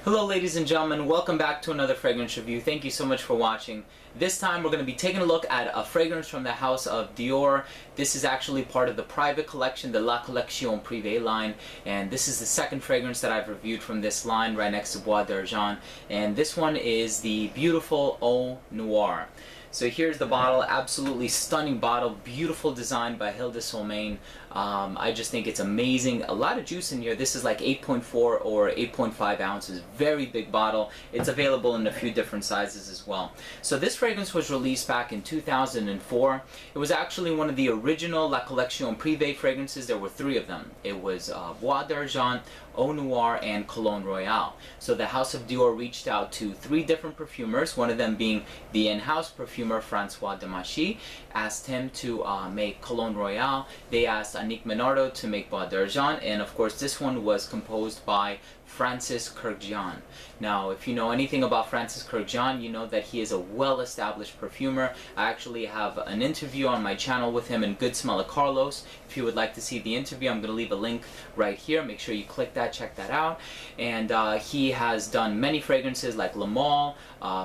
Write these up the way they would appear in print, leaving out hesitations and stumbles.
Hello ladies and gentlemen, welcome back to another fragrance review. Thank you so much for watching. This time we're going to be taking a look at a fragrance from the house of Dior. This is actually part of the private collection, the La Collection Privée line, and this is the second fragrance that I've reviewed from this line right next to Bois d'Argent, and this one is the beautiful Eau Noire. So here's the bottle, absolutely stunning bottle, beautiful design by Hilda Solmain. I just think it's amazing. A lot of juice in here. This is like 8.4 or 8.5 ounces. Very big bottle. It's available in a few different sizes as well. So this fragrance was released back in 2004. It was actually one of the original La Collection Privée fragrances. There were three of them. It was Bois d'Argent, Eau Noire, and Cologne Royale. So the House of Dior reached out to three different perfumers, one of them being the in-house perfumer Francois Demachy, asked him to make Cologne Royale. They asked Annick Menardo to make Bois d'Argent, and of course this one was composed by Francis Kurkdjian. Now, if you know anything about Francis Kurkdjian, you know that he is a well-established perfumer. I actually have an interview on my channel with him in Good Smell of Carlos. If you would like to see the interview, I'm going to leave a link right here. Make sure you click that, check that out. And he has done many fragrances like Le Male,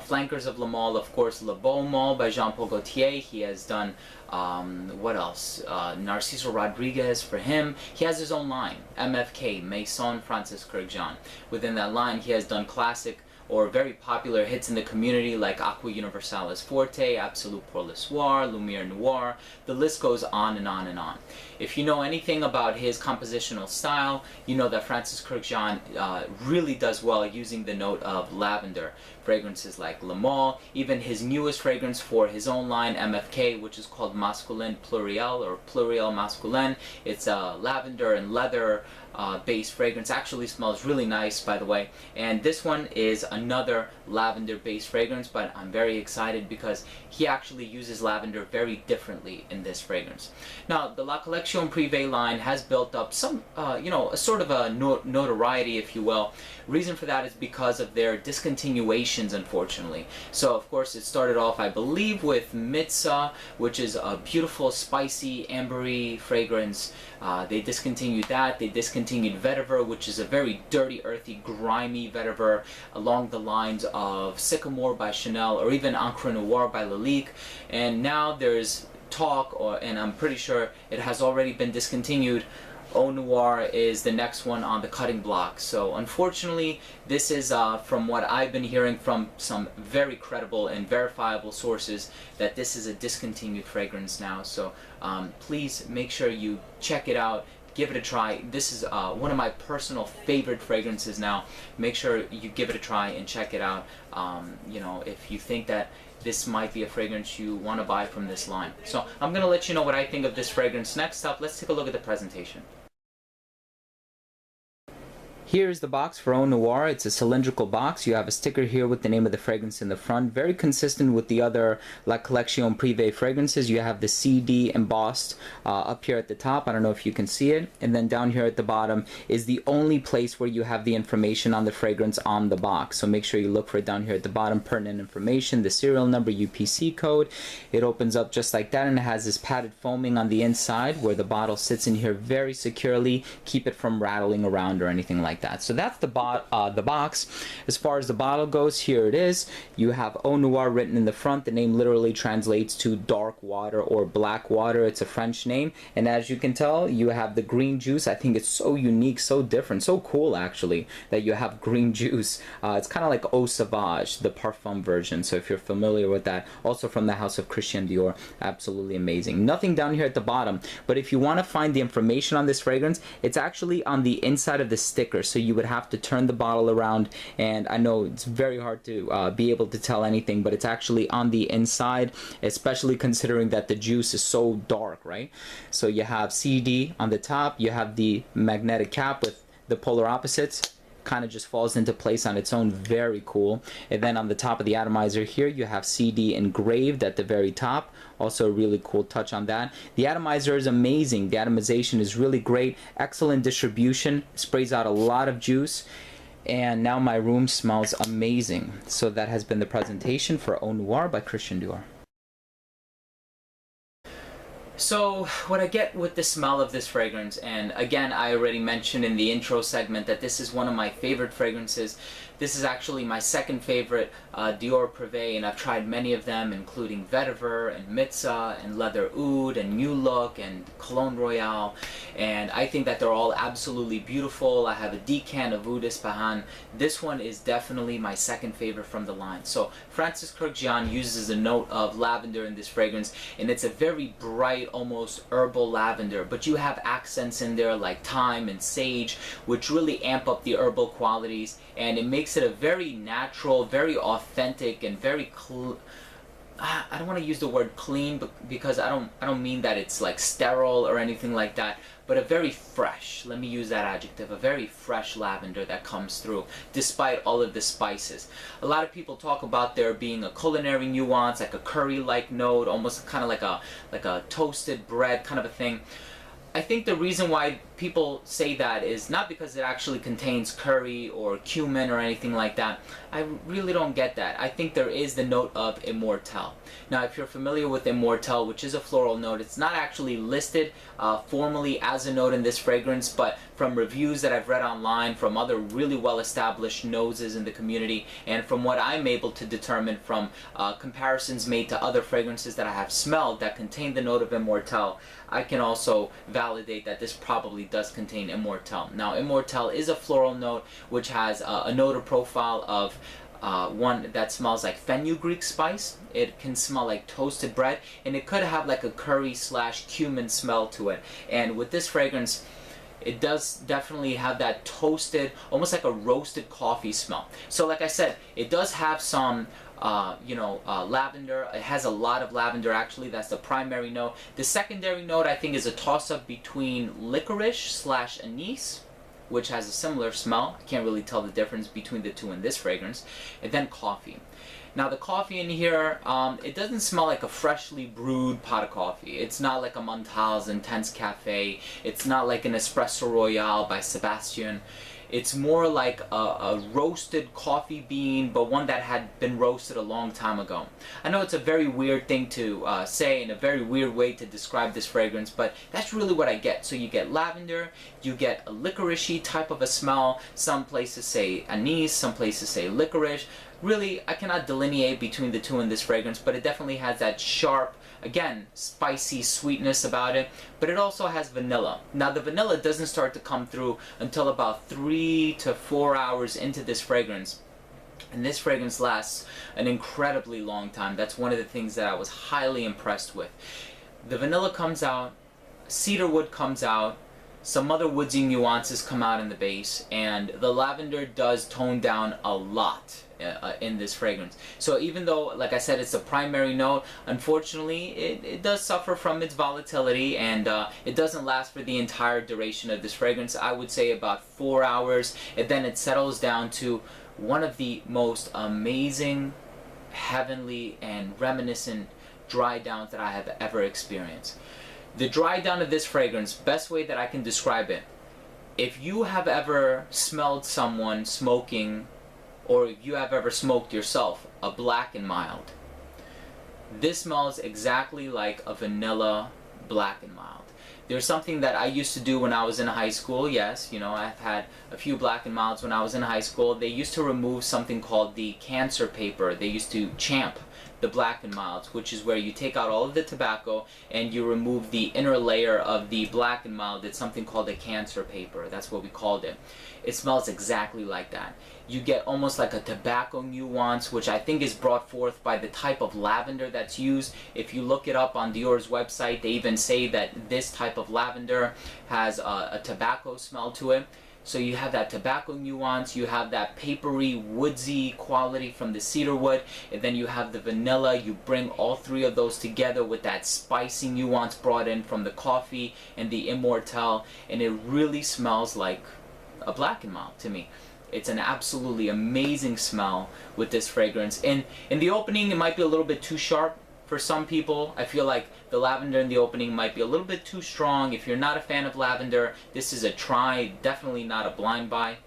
Flankers of Le Male, of course, Le Beau Male by Jean Paul Gaultier. He has done what else? Narciso Rodriguez for him. He has his own line, MFK, Maison Francis Kurkdjian. Within that line, he has done classic or very popular hits in the community like Aqua Universalis Forte, Absolute Pour le Soir, Lumiere Noire. The list goes on and on and on. If you know anything about his compositional style, you know that Francis Kurkdjian really does well using the note of lavender. Fragrances like Le Male, even his newest fragrance for his own line, MFK, which is called Masculin Pluriel or Pluriel Masculin. It's a lavender and leather based fragrance. Actually smells really nice, by the way. And this one is another lavender based fragrance, but I'm very excited because he actually uses lavender very differently in this fragrance. Now, the La Collection Privée line has built up some, a sort of a notoriety, if you will. Reason for that is because of their discontinuations, unfortunately. So, of course, it started off, I believe, with Mitza, which is a beautiful, spicy, ambery fragrance. They discontinued that. They discontinued Vetiver, which is a very dirty, earthy, grimy vetiver, along the lines of Sycamore by Chanel or even Encre Noire by Lalique. And now there's talk, and I'm pretty sure it has already been discontinued. Eau Noire is the next one on the cutting block. So unfortunately, this is from what I've been hearing from some very credible and verifiable sources, that this is a discontinued fragrance now. So please make sure you check it out. Give it a try. This is one of my personal favorite fragrances now. Make sure you give it a try and check it out. If you think that this might be a fragrance you want to buy from this line. So I'm going to let you know what I think of this fragrance. Next up, let's take a look at the presentation. Here's the box for Eau Noire. It's a cylindrical box. You have a sticker here with the name of the fragrance in the front. Very consistent with the other La Collection Privée fragrances. You have the CD embossed up here at the top. I don't know if you can see it. And then down here at the bottom is the only place where you have the information on the fragrance on the box. So make sure you look for it down here at the bottom. Pertinent information, the serial number, UPC code. It opens up just like that, and it has this padded foaming on the inside where the bottle sits in here very securely. Keep it from rattling around or anything like that. So that's the box. As far as the bottle goes, here it is. You have Eau Noire written in the front. The name literally translates to dark water or black water. It's a French name, and as you can tell, you have the green juice. I think it's so unique, so different, so cool actually, that you have green juice. It's kind of like Eau Sauvage, the parfum version, so if you're familiar with that. Also from the house of Christian Dior. Absolutely amazing. Nothing down here at the bottom, but if you want to find the information on this fragrance, it's actually on the inside of the sticker. So you would have to turn the bottle around, and I know it's very hard to be able to tell anything, but it's actually on the inside, especially considering that the juice is so dark, right? So you have CD on the top, you have the magnetic cap with the polar opposites, kind of just falls into place on its own. Very cool. And then on the top of the atomizer here, you have CD engraved at the very top. Also a really cool touch on that. The atomizer is amazing. The atomization is really great. Excellent distribution. Sprays out a lot of juice. And now my room smells amazing. So that has been the presentation for Eau Noire by Christian Dior. So what I get with the smell of this fragrance, and again I already mentioned in the intro segment that this is one of my favorite fragrances. This is actually my second favorite Dior Privé, and I've tried many of them, including Vetiver and Mitza and Leather Oud and New Look and Cologne Royale, and I think that they're all absolutely beautiful. I have a decant of Oud Ispahan. This one is definitely my second favorite from the line. So Francis Kurkdjian uses a note of lavender in this fragrance, and it's a very bright, almost herbal lavender, but you have accents in there like thyme and sage, which really amp up the herbal qualities, and it makes it a very natural, very authentic, and very I don't want to use the word clean because I don't mean that it's like sterile or anything like that, but a very fresh, let me use that adjective, a very fresh lavender that comes through despite all of the spices. A lot of people talk about there being a culinary nuance, like a curry-like note, almost kind of like a toasted bread kind of a thing. I think the reason why people say that is not because it actually contains curry or cumin or anything like that. I really don't get that. I think there is the note of Immortelle. Now, if you're familiar with Immortelle, which is a floral note, it's not actually listed formally as a note in this fragrance, but from reviews that I've read online from other really well-established noses in the community, and from what I'm able to determine from comparisons made to other fragrances that I have smelled that contain the note of Immortelle, I can also validate that this probably does contain Immortelle. Now, Immortelle is a floral note which has a note profile of one that smells like fenugreek spice. It can smell like toasted bread, and it could have like a curry / cumin smell to it. And with this fragrance, it does definitely have that toasted, almost like a roasted coffee smell. So like I said, it does have some lavender. It has a lot of lavender actually. That's the primary note. The secondary note I think is a toss-up between licorice / anise, which has a similar smell. I can't really tell the difference between the two in this fragrance. And then coffee. Now the coffee in here, it doesn't smell like a freshly brewed pot of coffee. It's not like a Montal's Intense Cafe. It's not like an Espresso Royale by Sebastian. It's more like a roasted coffee bean, but one that had been roasted a long time ago. I know it's a very weird thing to say and a very weird way to describe this fragrance, but that's really what I get. So you get lavender, you get a licoricey type of a smell. Some places say anise, some places say licorice. Really, I cannot delineate between the two in this fragrance, but it definitely has that sharp, again, spicy sweetness about it, but it also has vanilla. Now the vanilla doesn't start to come through until about 3 to 4 hours into this fragrance. And this fragrance lasts an incredibly long time. That's one of the things that I was highly impressed with. The vanilla comes out, cedarwood comes out, some other woodsy nuances come out in the base, and the lavender does tone down a lot in this fragrance. So even though, like I said, it's the primary note, unfortunately it does suffer from its volatility, and it doesn't last for the entire duration of this fragrance. I would say about 4 hours, and then it settles down to one of the most amazing, heavenly, and reminiscent dry downs that I have ever experienced. The dry down of this fragrance, best way that I can describe it, if you have ever smelled someone smoking, or if you have ever smoked yourself, a Black and Mild, this smells exactly like a vanilla Black and Mild. There's something that I used to do when I was in high school. Yes, you know, I've had a few Black and Milds when I was in high school. They used to remove something called the cancer paper. They used to champ the Black and Milds, which is where you take out all of the tobacco and you remove the inner layer of the Black and Mild. It's something called a cancer paper. That's what we called it. It smells exactly like that. You get almost like a tobacco nuance, which I think is brought forth by the type of lavender that's used. If you look it up on Dior's website, they even say that this type of lavender has a tobacco smell to it. So you have that tobacco nuance, you have that papery, woodsy quality from the cedarwood, and then you have the vanilla. You bring all three of those together with that spicy nuance brought in from the coffee and the Immortelle, and it really smells like a Black and Mild to me. It's an absolutely amazing smell with this fragrance. In the opening, it might be a little bit too sharp. For some people, I feel like the lavender in the opening might be a little bit too strong. If you're not a fan of lavender, this is a try, definitely not a blind buy.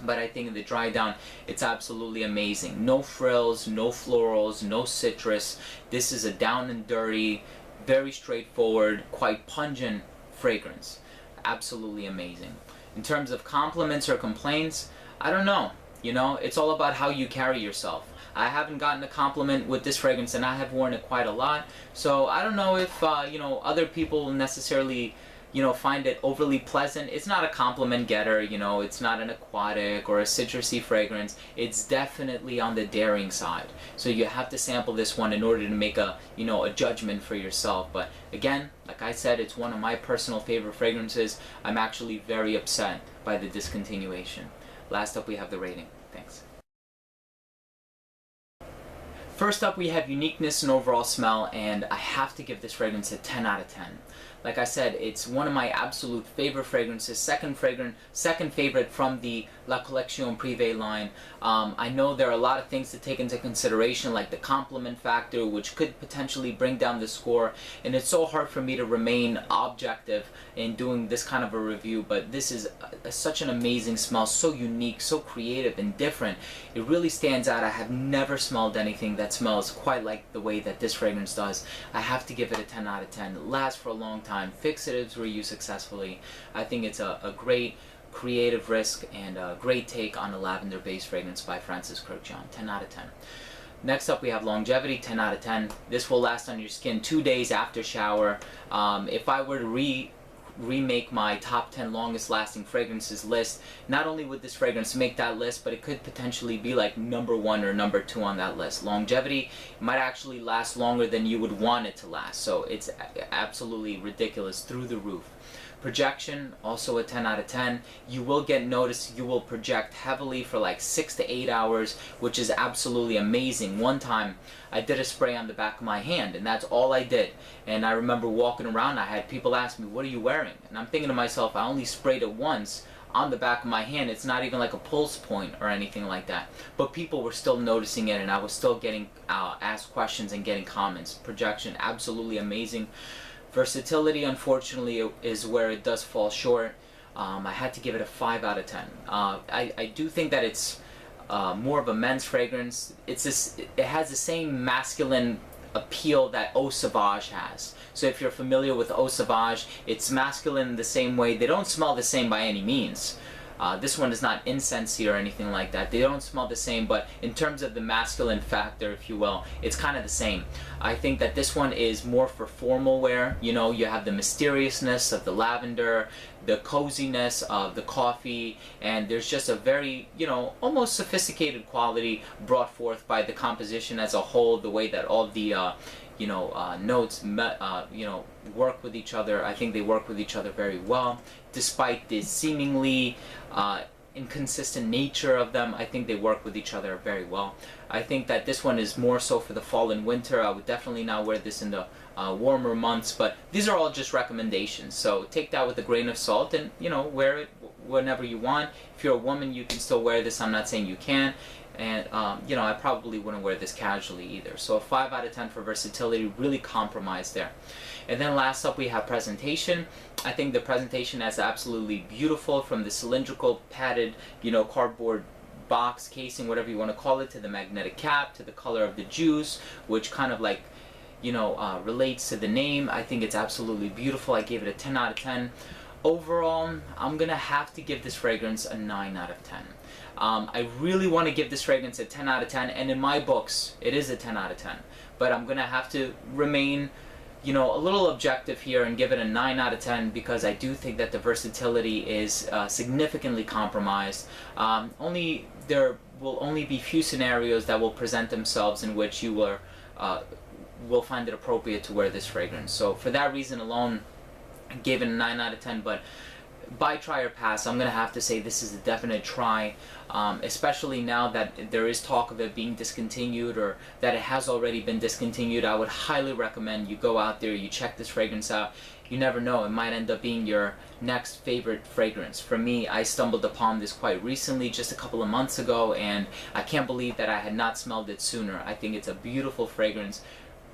But I think in the dry down, it's absolutely amazing. No frills, no florals, no citrus. This is a down and dirty, Very straightforward, quite pungent fragrance. Absolutely amazing. In terms of compliments or complaints, I don't know. You know, it's all about how you carry yourself. I haven't gotten a compliment with this fragrance, and I have worn it quite a lot. So I don't know if you know, other people necessarily, you know, find it overly pleasant. It's not a compliment getter, you know, it's not an aquatic or a citrusy fragrance. It's definitely on the daring side. So you have to sample this one in order to make a, you know, a judgment for yourself. But again, like I said, it's one of my personal favorite fragrances. I'm actually very upset by the discontinuation. Last up, we have the rating. Thanks. First up, we have uniqueness and overall smell, and I have to give this fragrance a 10 out of 10. Like I said, it's one of my absolute favorite fragrances, second favorite from the La Collection Privée line. I know there are a lot of things to take into consideration, like the compliment factor, which could potentially bring down the score, and it's so hard for me to remain objective in doing this kind of a review, but this is such an amazing smell, so unique, so creative and different. It really stands out. I have never smelled anything that smells quite like the way that this fragrance does. I have to give it a 10 out of 10. It lasts for a long time. Fixatives were used successfully. I think it's a great creative risk and a great take on a lavender-based fragrance by Francis Kurkdjian. 10 out of 10. Next up, we have longevity. 10 out of 10. This will last on your skin 2 days after shower. If I were to remake my top 10 longest lasting fragrances list, not only would this fragrance make that list, but it could potentially be like #1 or #2 on that list. Longevity might actually last longer than you would want it to last, so it's absolutely ridiculous, through the roof. Projection, also a 10 out of 10. You will get noticed, you will project heavily for like 6 to 8 hours, which is absolutely amazing. One time I did a spray on the back of my hand, and that's all I did. And I remember walking around, I had people ask me, "What are you wearing?" And I'm thinking to myself, I only sprayed it once on the back of my hand. It's not even like a pulse point or anything like that. But people were still noticing it, and I was still getting asked questions and getting comments. Projection, absolutely amazing. Versatility, unfortunately, is where it does fall short. I had to give it a 5 out of 10. I do think that it's more of a men's fragrance. It has the same masculine appeal that Eau Sauvage has. So if you're familiar with Eau Sauvage, it's masculine the same way. They don't smell the same by any means. This one is not incensey or anything like that. They don't smell the same, but in terms of the masculine factor, if you will, it's kind of the same. I think that this one is more for formal wear. You know, you have the mysteriousness of the lavender, the coziness of the coffee, and there's just a very, you know, almost sophisticated quality brought forth by the composition as a whole, the way that all the notes, work with each other. I think they work with each other very well. Despite the seemingly inconsistent nature of them, I think they work with each other very well. I think that this one is more so for the fall and winter. I would definitely not wear this in the warmer months, but these are all just recommendations. So take that with a grain of salt and, you know, wear it whenever you want. If you're a woman, you can still wear this. I'm not saying you can't. And, you know, I probably wouldn't wear this casually either. So a 5 out of 10 for versatility, really compromised there. And then last up, we have presentation. I think the presentation is absolutely beautiful, from the cylindrical padded, you know, cardboard box, casing, whatever you want to call it, to the magnetic cap, to the color of the juice, which kind of like, you know, relates to the name. I think it's absolutely beautiful. I gave it a 10 out of 10. Overall, I'm going to have to give this fragrance a 9 out of 10. I really want to give this fragrance a 10 out of 10, and in my books, it is a 10 out of 10. But I'm going to have to remain, you know, a little objective here and give it a 9 out of 10, because I do think that the versatility is significantly compromised. There will only be few scenarios that will present themselves in which you will find it appropriate to wear this fragrance. So for that reason alone, I gave it a 9 out of 10, but by try or pass, I'm going to have to say this is a definite try, especially now that there is talk of it being discontinued, or that it has already been discontinued. I would highly recommend you go out there, you check this fragrance out. You never know, it might end up being your next favorite fragrance. For me, I stumbled upon this quite recently, just a couple of months ago, and I can't believe that I had not smelled it sooner. I think it's a beautiful fragrance.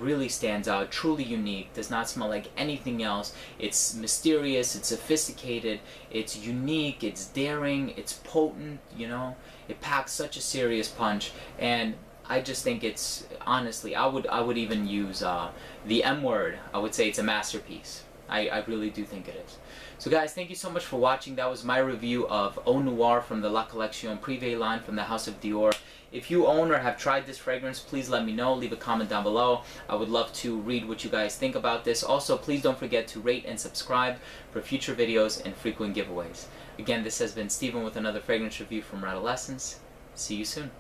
Really stands out, truly unique, does not smell like anything else. It's mysterious, it's sophisticated, it's unique, it's daring, it's potent, you know. It packs such a serious punch, and I just think it's, honestly, I would even use the M word. I would say it's a masterpiece. I really do think it is. So guys, thank you so much for watching. That was my review of Eau Noire from the La Collection Privé line from the House of Dior. If you own or have tried this fragrance, please let me know. Leave a comment down below. I would love to read what you guys think about this. Also, please don't forget to rate and subscribe for future videos and frequent giveaways. Again, this has been Steven with another fragrance review from Radolescence. See you soon.